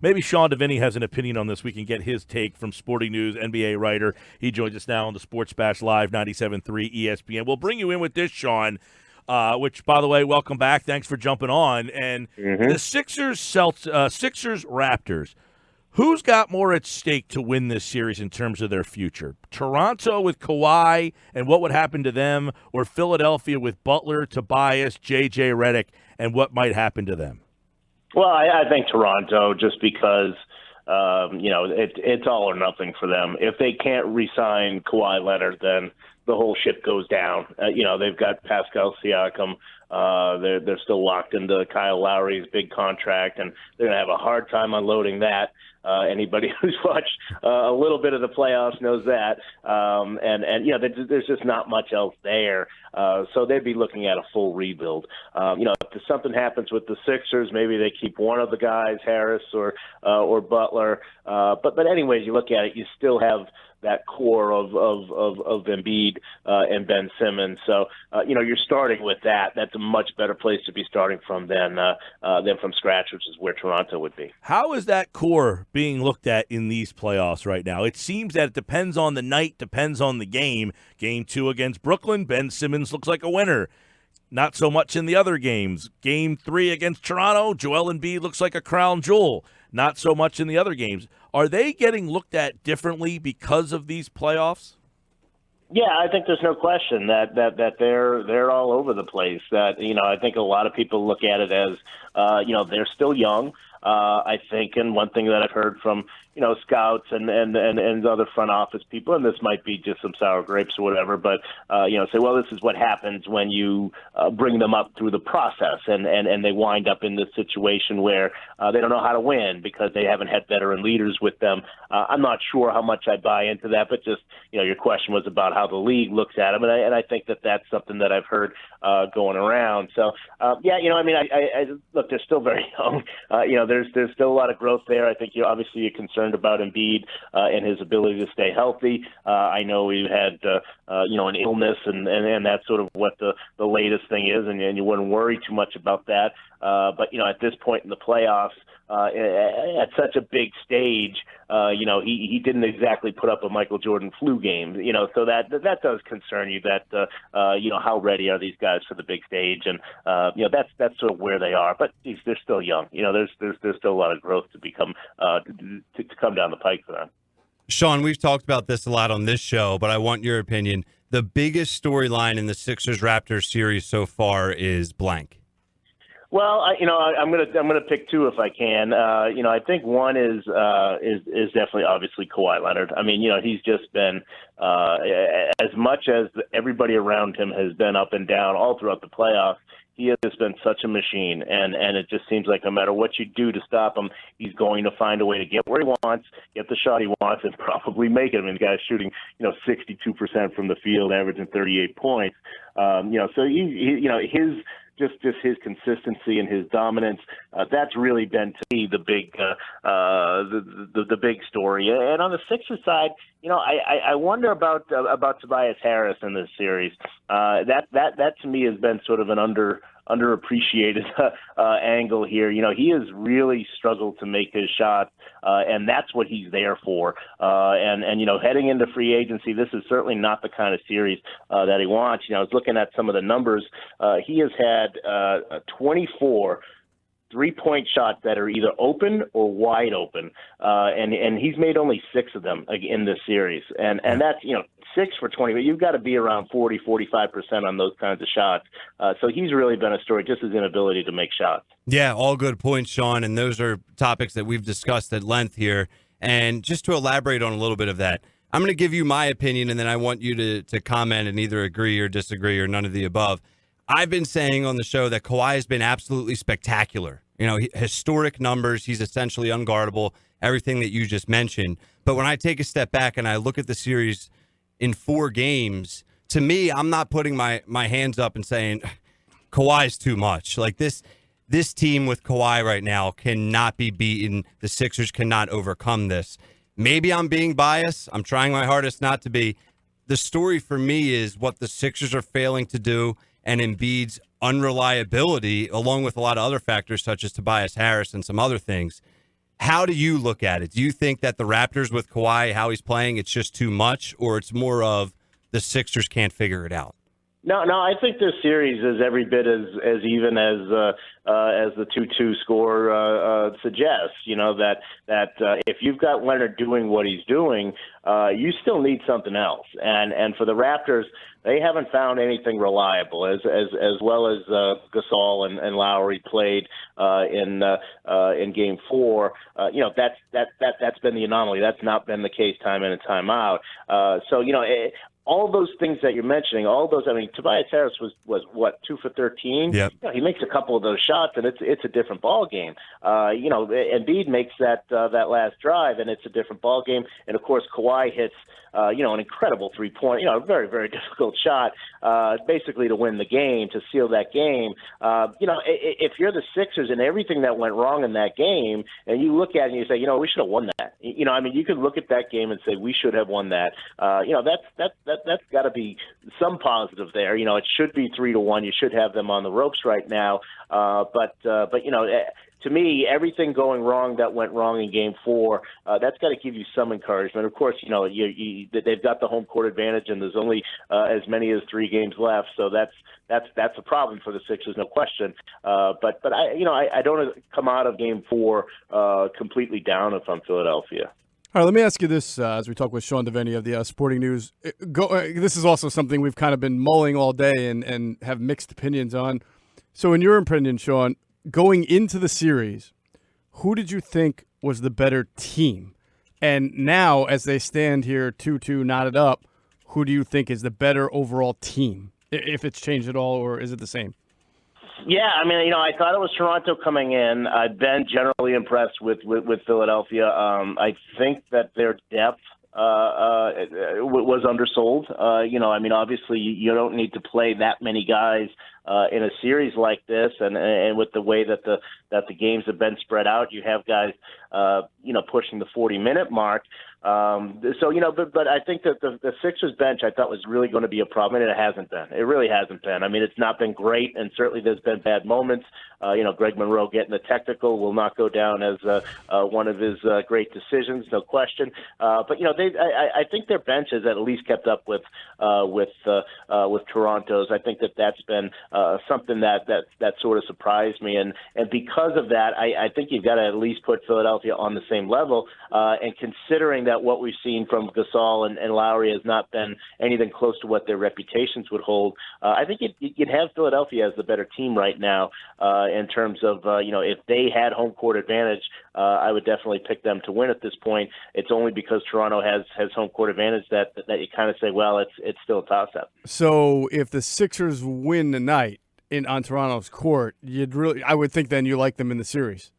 maybe Sean Deveney has an opinion on this. We can get his take from Sporting News, NBA writer. He joins us now on the Sports Bash Live 97.3 ESPN. We'll bring you in with this, Sean, which, by the way, welcome back. Thanks for jumping on. And the Sixers-Raptors, who's got more at stake to win this series in terms of their future? Toronto with Kawhi and what would happen to them, or Philadelphia with Butler, Tobias, J.J. Redick, and what might happen to them? Well, I think Toronto, just because it's all or nothing for them. If they can't re-sign Kawhi Leonard, then the whole ship goes down. They've got Pascal Siakam. They're still locked into Kyle Lowry's big contract, and they're going to have a hard time unloading that. Anybody who's watched a little bit of the playoffs knows that. There's just not much else there. So they'd be looking at a full rebuild. If something happens with the Sixers, maybe they keep one of the guys, Harris or Butler. But anyways, you look at it, you still have that core of Embiid and Ben Simmons. So, you're starting with that. That's a much better place to be starting from than from scratch, which is where Toronto would be. How is that core being looked at in these playoffs right now? It seems that it depends on the night, depends on the game. Game 2 against Brooklyn, Ben Simmons looks like a winner. Not so much in the other games. Game 3 against Toronto, Joel Embiid looks like a crown jewel. Not so much in the other games. Are they getting looked at differently because of these playoffs? Yeah, I think there's no question that they're all over the place. That I think a lot of people look at it as they're still young. I think, and one thing that I've heard from scouts and other front office people, and this might be just some sour grapes or whatever, but say, well, this is what happens when you bring them up through the process, and they wind up in this situation where they don't know how to win because they haven't had veteran leaders with them. I'm not sure how much I buy into that, but just your question was about how the league looks at them, and I think that that's something that I've heard going around. So I look, they're still very young. There's still a lot of growth there. I think obviously you're concerned about Embiid and his ability to stay healthy. I know he had an illness, and that's sort of what the latest thing is, and you wouldn't worry too much about that. But at this point in the playoffs, at such a big stage, he didn't exactly put up a Michael Jordan flu game, so that does concern you that, how ready are these guys for the big stage? And, that's sort of where they are, but they're still young. There's still a lot of growth to become, to come down the pike for them. Sean, we've talked about this a lot on this show, but I want your opinion. The biggest storyline in the Sixers-Raptors series so far is blank. Well, I'm gonna pick two if I can. I think one is definitely obviously Kawhi Leonard. I mean, he's just been as much as everybody around him has been up and down all throughout the playoffs. He has been such a machine, and it just seems like no matter what you do to stop him, he's going to find a way to get where he wants, get the shot he wants, and probably make it. I mean, the guy's shooting 62% from the field, averaging 38 points. So his just his consistency and his dominance, that's really been to me the big the big story. And on the Sixers side, I wonder about Tobias Harris in this series. That to me has been sort of an underappreciated angle here. He has really struggled to make his shot, and that's what he's there for. And heading into free agency, this is certainly not the kind of series that he wants. I was looking at some of the numbers. He has had 24 3-point shots that are either open or wide open, and he's made only 6 of them in this series, and that's 6 for 20. But you've got to be around 40-45% on those kinds of shots. So he's really been a story, just his inability to make shots. Yeah, all good points, Sean, and those are topics that we've discussed at length here. And just to elaborate on a little bit of that, I'm going to give you my opinion, and then I want you to comment and either agree or disagree or none of the above. I've been saying on the show that Kawhi has been absolutely spectacular. Historic numbers. He's essentially unguardable, everything that you just mentioned. But when I take a step back and I look at the series in 4 games, to me, I'm not putting my hands up and saying Kawhi's too much. Like this team with Kawhi right now cannot be beaten. The Sixers cannot overcome this. Maybe I'm being biased. I'm trying my hardest not to be. The story for me is what the Sixers are failing to do, and Embiid's unreliability, along with a lot of other factors such as Tobias Harris and some other things. How do you look at it? Do you think that the Raptors with Kawhi, how he's playing, it's just too much, or it's more of the Sixers can't figure it out? No, I think this series is every bit as even as the 2-2 score suggests. You know that if you've got Leonard doing what he's doing, you still need something else. And for the Raptors, they haven't found anything reliable as well as Gasol and Lowry played in Game 4. That's been the anomaly. That's not been the case time in and time out. All those things that you're mentioning, all those, I mean, Tobias Harris was what, 2 for 13? Yep. He makes a couple of those shots, and it's a different ball game. Embiid makes that last drive, and it's a different ball game. And of course, Kawhi hits an incredible 3-point, a very, very difficult shot, basically to win the game, to seal that game. If you're the Sixers and everything that went wrong in that game, and you look at it and you say, we should have won that. You could look at that game and say we should have won that. That's got to be some positive there. It should be 3-1. You should have them on the ropes right now. But to me, everything going wrong that went wrong in Game 4, that's got to give you some encouragement. Of course, they've got the home court advantage, and there's only as many as 3 games left, so that's a problem for the Sixers, no question. But I don't come out of Game 4 completely down if I'm Philadelphia. All right, let me ask you this as we talk with Sean Deveney of the Sporting News. This is also something we've kind of been mulling all day and have mixed opinions on. So in your opinion, Sean, going into the series, who did you think was the better team? And now, as they stand here 2-2 knotted up, who do you think is the better overall team? If it's changed at all, or is it the same? Yeah, I thought it was Toronto coming in. I've been generally impressed with Philadelphia. I think that their depth was undersold. Obviously you don't need to play that many guys in a series like this, and with the way that the games have been spread out, you have guys pushing the 40-minute mark. But I think that the Sixers bench I thought was really going to be a problem, and it hasn't been. It really hasn't been. It's not been great, and certainly there's been bad moments. Greg Monroe getting the technical will not go down as one of his great decisions, no question. But I think their bench has at least kept up with Toronto's. I think that's been something that sort of surprised me, and because of that, I think you've got to at least put Philadelphia on the same level. And considering that what we've seen from Gasol and Lowry has not been anything close to what their reputations would hold, I think you'd have Philadelphia as the better team right now in terms of if they had home court advantage, I would definitely pick them to win at this point. It's only because Toronto has home court advantage that you kind of say, well, it's still a toss-up. So if the Sixers win tonight on Toronto's court, I would think then you like them in the series.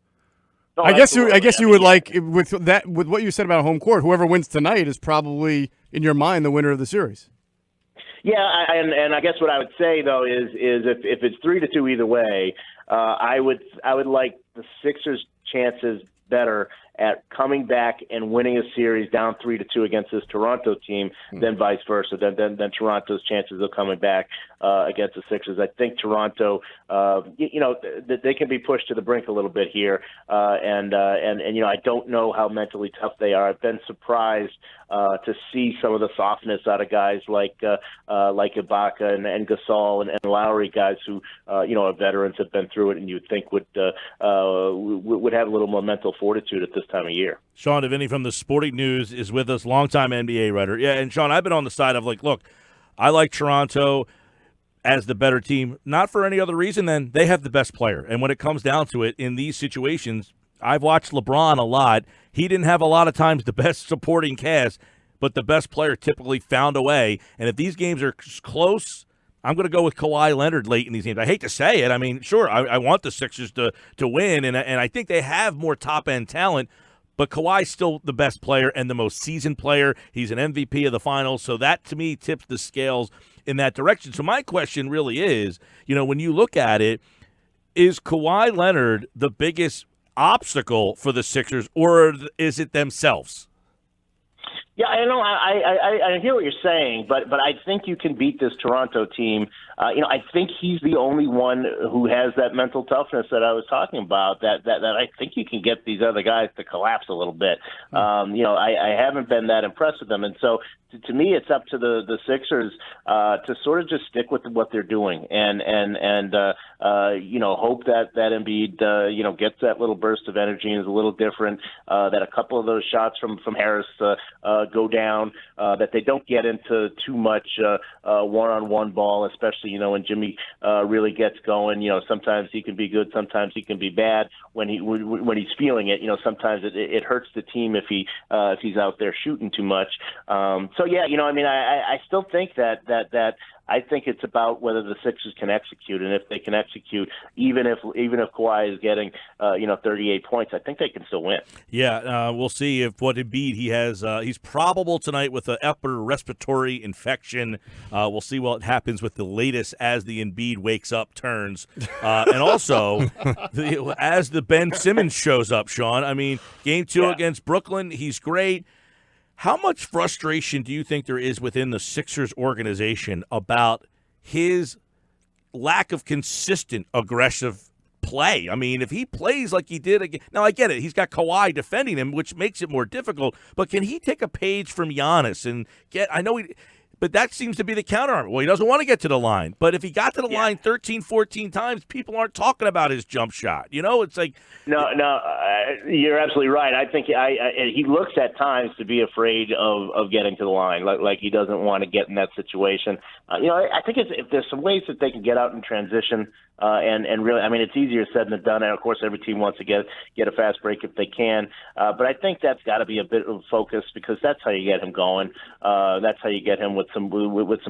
Oh, I guess you would like with what you said about home court. Whoever wins tonight is probably in your mind the winner of the series. Yeah, and I guess what I would say though is if it's 3-2 either way, I would like the Sixers' chances better at coming back and winning a series down 3-2 against this Toronto team than vice versa, than Toronto's chances of coming back against the Sixers. I think Toronto, they can be pushed to the brink a little bit here, and I don't know how mentally tough they are. I've been surprised to see some of the softness out of guys like Ibaka and Gasol and Lowry, guys who are veterans, have been through it, and you'd think would have a little more mental fortitude at this time of year. Sean Deveney from the Sporting News is with us, longtime NBA writer. Yeah, and Sean, I've been on the side of look, I like Toronto as the better team, not for any other reason than they have the best player. And when it comes down to it, in these situations, I've watched LeBron a lot. He didn't have a lot of times the best supporting cast, but the best player typically found a way. And if these games are close, I'm going to go with Kawhi Leonard late in these games. I hate to say it. Sure, I want the Sixers to win, and I think they have more top-end talent, but Kawhi's still the best player and the most seasoned player. He's an MVP of the finals, so that, to me, tips the scales in that direction. So my question really is, when you look at it, is Kawhi Leonard the biggest obstacle for the Sixers, or is it themselves? Yeah, I know. I hear what you're saying, but I think you can beat this Toronto team. I think he's the only one who has that mental toughness that I was talking about. That I think you can get these other guys to collapse a little bit. I haven't been that impressed with them, and so to me, it's up to the Sixers to sort of just stick with what they're doing and hope that Embiid gets that little burst of energy and is a little different. That a couple of those shots from Harris go down, that they don't get into too much one-on-one ball, especially, when Jimmy really gets going. Sometimes he can be good, sometimes he can be bad. When he's feeling it, sometimes it hurts the team if he's out there shooting too much. I still think that I think it's about whether the Sixers can execute, and if they can execute, even if Kawhi is getting 38 points, I think they can still win. Yeah, we'll see if what Embiid he has. He's probable tonight with an upper respiratory infection. We'll see what happens with the latest as the Embiid wakes up turns, and also as the Ben Simmons shows up. Sean, I mean, game 2 against Brooklyn, he's great. How much frustration do you think there is within the Sixers organization about his lack of consistent aggressive play? I mean, if he plays like he did again, now I get it. He's got Kawhi defending him, which makes it more difficult. But can he take a page from Giannis and get? I know but that seems to be the counter. Well, he doesn't want to get to the line. But if he got to the line 13, 14 times, people aren't talking about his jump shot. It's like no, you're absolutely right. I think he looks at times to be afraid of getting to the line, like he doesn't want to get in that situation. I think if there's some ways that they can get out in transition and really, I mean, it's easier said than done. And of course, every team wants to get a fast break if they can. But I think that's got to be a bit of focus because that's how you get him going. That's how you get him with some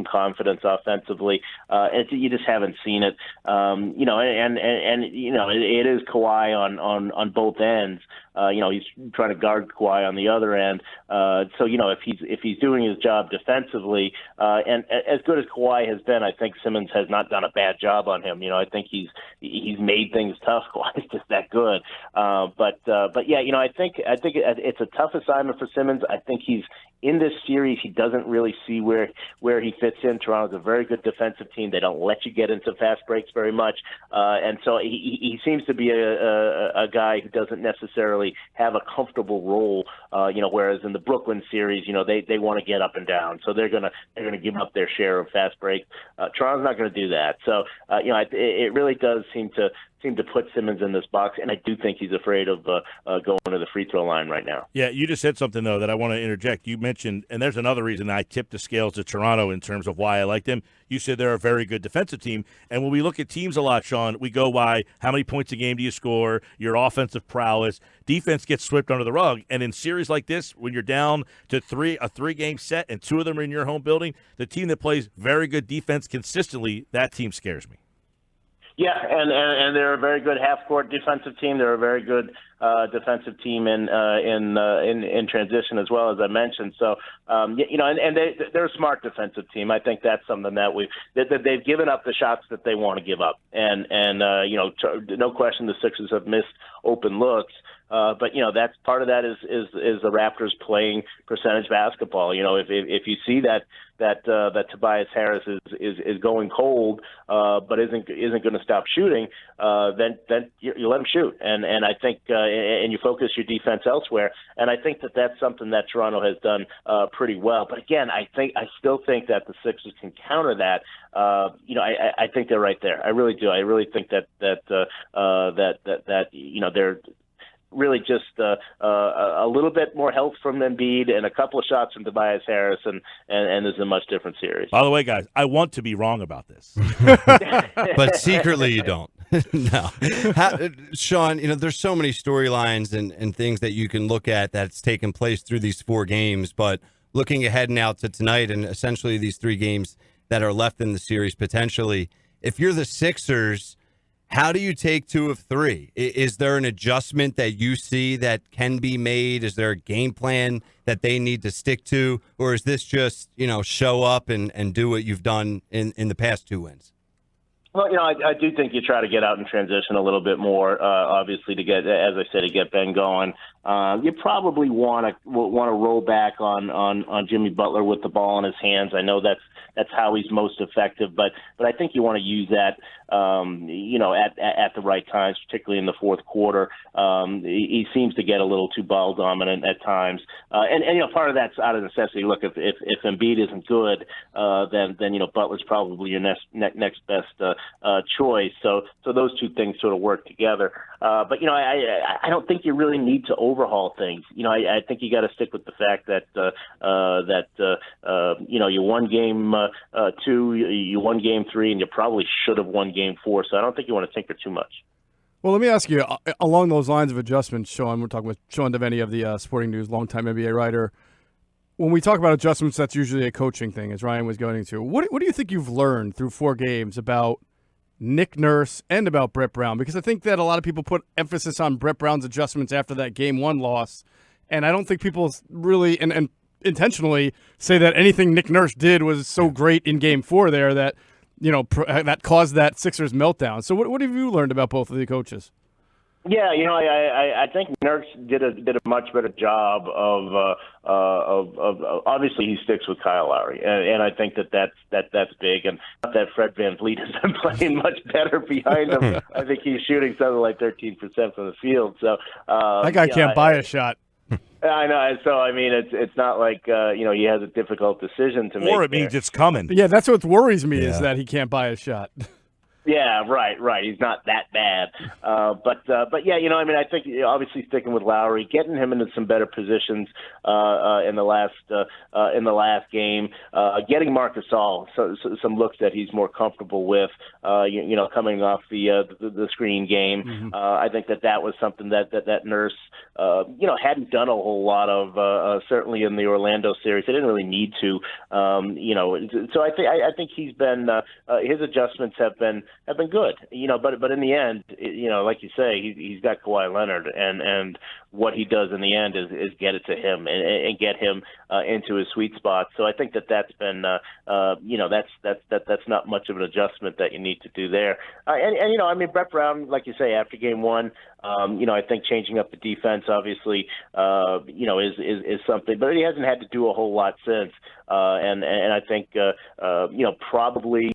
confidence offensively. And you just haven't seen it. It is Kawhi on both ends. He's trying to guard Kawhi on the other end. If he's doing his job defensively, and as good as Kawhi has been, I think Simmons has not done a bad job on him. I think he's made things tough. Kawhi's just that good. I think it's a tough assignment for Simmons. I think he's in this series. He doesn't really see where he fits in. Toronto's a very good defensive team. They don't let you get into fast breaks very much, and so he seems to be a guy who doesn't necessarily have a comfortable role, whereas in the Brooklyn series, they want to get up and down, so they're gonna give up their share of fast breaks. Toronto's not going to do that, so it really does seem to put Simmons in this box, and I do think he's afraid of going to the free throw line right now. Yeah, you just said something, though, that I want to interject. You mentioned, and there's another reason I tipped the scales to Toronto in terms of why I like them. You said they're a very good defensive team, and when we look at teams a lot, Sean, we go by how many points a game do you score, your offensive prowess. Defense gets swept under the rug, and in series like this, when you're down to a three-game set and 2 of them are in your home building, the team that plays very good defense consistently, that team scares me. Yeah, and they're a very good half-court defensive team. They're a very good defensive team in transition as well, as I mentioned. So, they're a smart defensive team. I think that's something that they've given up the shots that they want to give up, and no question the Sixers have missed open looks. But that's part of that is the Raptors playing percentage basketball. If you see that Tobias Harris is going cold, but isn't going to stop shooting, then you let him shoot, and I think and you focus your defense elsewhere. And I think that's something that Toronto has done pretty well. But again, I still think that the Sixers can counter that. I think they're right there. I really do. I really think that they're really just a little bit more help from Embiid and a couple of shots from Tobias Harris, and there's a much different series. By the way, guys, I want to be wrong about this. But secretly you don't. No. Sean, there's so many storylines and things that you can look at that's taken place through these 4 games, but looking ahead now to tonight and essentially these 3 games that are left in the series potentially, if you're the Sixers, how do you take 2 of 3? Is there an adjustment that you see that can be made? Is there a game plan that they need to stick to? Or is this just, show up and do what you've done in the past 2 wins? Well, I do think you try to get out in transition a little bit more, obviously, to get Ben going. you probably want to roll back on Jimmy Butler with the ball in his hands. I know that's how he's most effective, but I think you want to use that at the right times, particularly in the fourth quarter. He seems to get a little too ball dominant at times, and part of that's out of necessity. Look, if Embiid isn't good, then Butler's probably your next best choice. So those two things sort of work together. But I don't think you really need to overhaul things. I think you got to stick with the fact that you won game 2, you won game 3, and you probably should have won game 4. So I don't think you want to tinker too much. Well, let me ask you, along those lines of adjustments, Sean, we're talking with Sean Deveney of the Sporting News, longtime NBA writer. When we talk about adjustments, that's usually a coaching thing, as Ryan was going into. What do you think you've learned through 4 games about Nick Nurse and about Brett Brown? Because I think that a lot of people put emphasis on Brett Brown's adjustments after that Game 1 loss, and I don't think people really and intentionally say that anything Nick Nurse did was so great in Game 4 there that that caused that Sixers meltdown. So what have you learned about both of the coaches? Yeah, I think Nurse did a much better job of obviously he sticks with Kyle Lowry, and I think that's big. And not that Fred VanVleet has been playing much better behind him. I think he's shooting something like 13% from the field. So that guy can't buy a shot. I know. So I mean, it's not like he has a difficult decision to make. Or it means it's coming. Yeah, that's what worries me is that he can't buy a shot. Yeah, right. He's not that bad, but yeah, I think obviously sticking with Lowry, getting him into some better positions in the last game, getting Marc Gasol some looks that he's more comfortable with, coming off the screen game. Mm-hmm. I think that was something that Nurse hadn't done a whole lot of, certainly in the Orlando series. They didn't really need to, So I think he's been his adjustments have been good, but in the end, like you say, he's got Kawhi Leonard, and what he does in the end is get it to him and get him into his sweet spot. So I think that's been, that's not much of an adjustment that you need to do there. And Brett Brown, like you say, after Game 1, I think changing up the defense, obviously, is something, but he hasn't had to do a whole lot since. And I think, probably.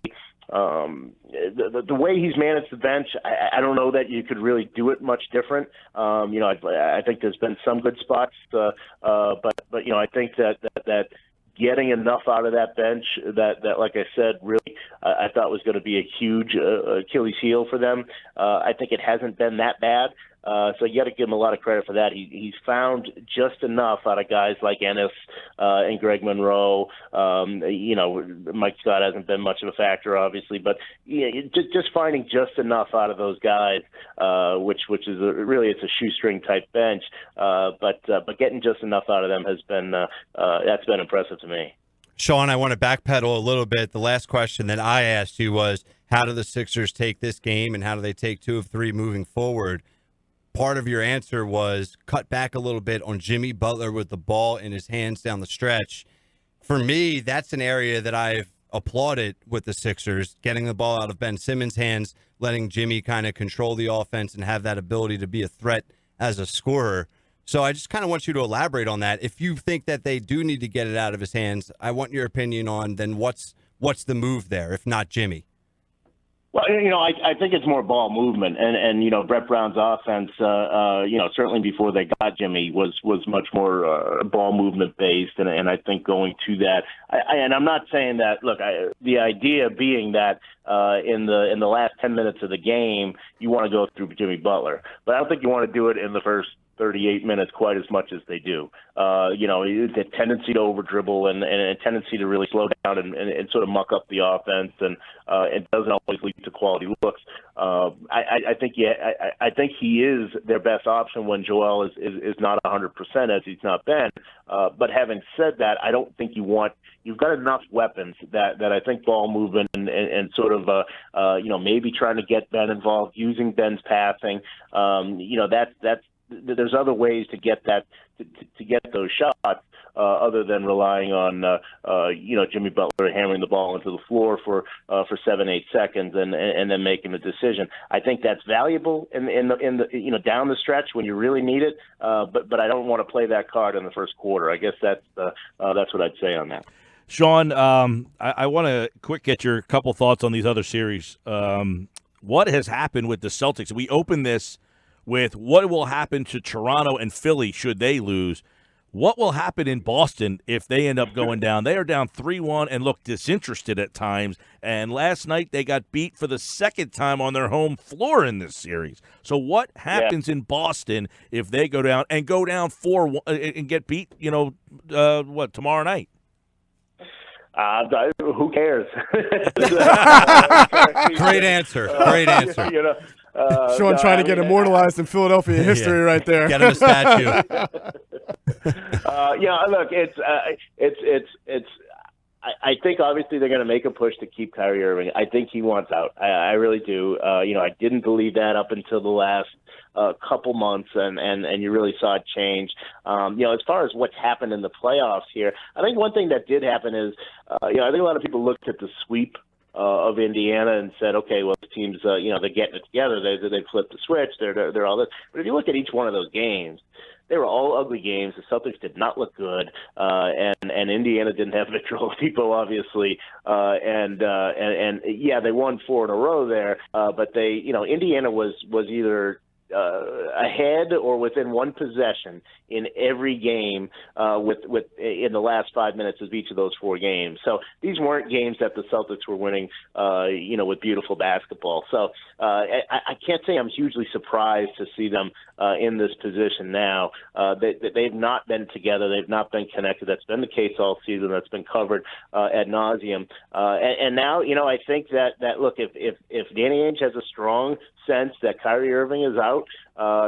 The way he's managed the bench, I don't know that you could really do it much different. I think there's been some good spots, but I think that getting enough out of that bench that like I said, really I thought was going to be a huge Achilles heel for them. I think it hasn't been that bad. So you got to give him a lot of credit for that. He's found just enough out of guys like Ennis and Greg Monroe. Mike Scott hasn't been much of a factor, obviously, but just finding just enough out of those guys, which is really it's a shoestring type bench. But getting just enough out of them has been that's been impressive to me. Sean, I want to backpedal a little bit. The last question that I asked you was, how do the Sixers take this game, and how do they take 2 of 3 moving forward? Part of your answer was cut back a little bit on Jimmy Butler with the ball in his hands down the stretch. For me, that's an area that I've applauded with the Sixers, getting the ball out of Ben Simmons' hands, letting Jimmy kind of control the offense and have that ability to be a threat as a scorer. So I just kind of want you to elaborate on that. If you think that they do need to get it out of his hands, I want your opinion on then what's the move there, if not Jimmy? Well, I think it's more ball movement, and Brett Brown's offense, certainly before they got Jimmy was much more ball movement based, and I think going to that, and I'm not saying that. Look, the idea being that in the last 10 minutes of the game, you want to go through Jimmy Butler, but I don't think you want to do it in the first 38 minutes quite as much as they do. The tendency to over dribble and a tendency to really slow down and sort of muck up the offense, and it doesn't always lead to quality looks. I think he is their best option when Joel is not 100% as he's not been. But having said that, I don't think you've got enough weapons that I think ball movement and sort of maybe trying to get Ben involved, using Ben's passing. there's other ways to get that to get those shots other than relying on Jimmy Butler hammering the ball into the floor for 7-8 seconds and then making the decision. I think that's valuable in the down the stretch when you really need it. But I don't want to play that card in the first quarter. I guess that's what I'd say on that. Sean, I want to get your couple thoughts on these other series. What has happened with the Celtics? We open this with what will happen to Toronto and Philly should they lose. What will happen in Boston if they end up going down? They are down 3-1 and look disinterested at times. And last night they got beat for the second time on their home floor in this series. So what happens in Boston if they go down 4-1 and get beat, tomorrow night? Who cares? Great answer. Great answer. Sean trying to get immortalized in Philadelphia history right there. Get him a statue. Look, I think obviously they're going to make a push to keep Kyrie Irving. I think he wants out. I really do. I didn't believe that up until the last couple months, and you really saw it change. As far as what's happened in the playoffs here, I think one thing that did happen is, I think a lot of people looked at the sweep of Indiana and said, okay, well, the teams, they're getting it together. They flipped the switch. They're all this. But if you look at each one of those games, they were all ugly games. The Celtics did not look good, and Indiana didn't have Victor Oladipo, obviously, and they won 4 in a row there. But Indiana was either ahead or within one possession in every game with in the last 5 minutes of each of those 4 games. So these weren't games that the Celtics were winning, with beautiful basketball. So I can't say I'm hugely surprised to see them in this position now. They've not been together. They've not been connected. That's been the case all season. That's been covered ad nauseum. And now, I think that look, if Danny Ainge has a strong sense that Kyrie Irving is out,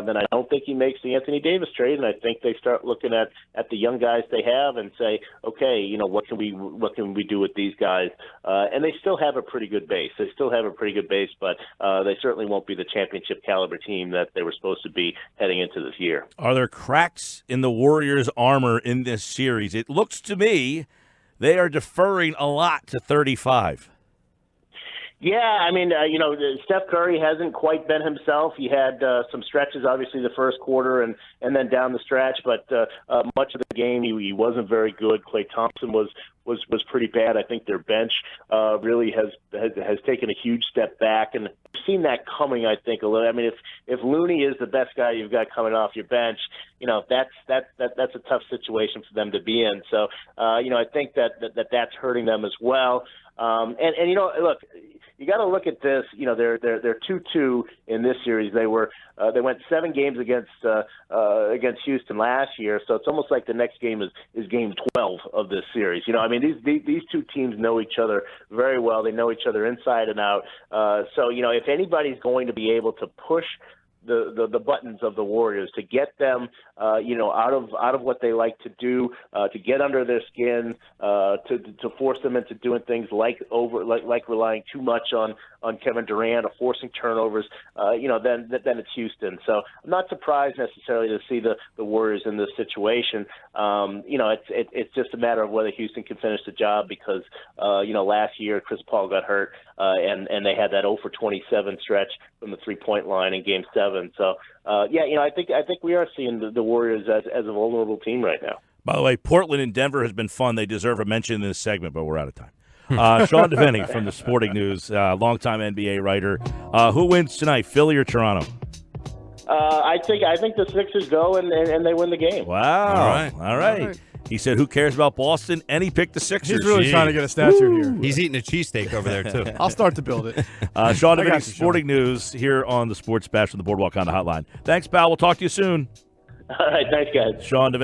then I don't think he makes the Anthony Davis trade, and I think they start looking at the young guys they have and say, okay, what can we do with these guys? And they still have a pretty good base. But they certainly won't be the championship caliber team that they were supposed to be heading into this year. Are there cracks in the Warriors' armor in this series? It looks to me they are deferring a lot to 35. Yeah, I mean, Steph Curry hasn't quite been himself. He had some stretches, obviously, the first quarter and then down the stretch, but much of the game he wasn't very good. Klay Thompson was pretty bad. I think their bench really has taken a huge step back, and we've seen that coming, I think, a little. I mean, if Looney is the best guy you've got coming off your bench, that's a tough situation for them to be in. So, I think that's hurting them as well. Look, you got to look at this. They're 2-2 in this series. They went 7 games against Houston last year, so it's almost like the next game is game 12 of this series. These two teams know each other very well. They know each other inside and out. So if anybody's going to be able to push the buttons of the Warriors to get them, out of what they like to do, to get under their skin, to force them into doing things like relying too much on Kevin Durant or forcing turnovers, then it's Houston. So I'm not surprised necessarily to see the Warriors in this situation. It's just a matter of whether Houston can finish the job because, last year Chris Paul got hurt, and they had that 0 for 27 stretch from the 3-point line in Game 7. So, I think we are seeing the Warriors as a vulnerable team right now. By the way, Portland and Denver has been fun. They deserve a mention in this segment, but we're out of time. Sean Deveney from the Sporting News, longtime NBA writer. Who wins tonight, Philly or Toronto? I think the Sixers go and they win the game. Wow. All right. He said, who cares about Boston? And he picked the Sixers. He's really trying to get a statue here. He's eating a cheesesteak over there, too. I'll start to build it. Sean Deveney, Sporting News, here on the Sports Bash from the Boardwalk on the Hotline. Thanks, pal. We'll talk to you soon. All right. Thanks, guys. Sean Deveney.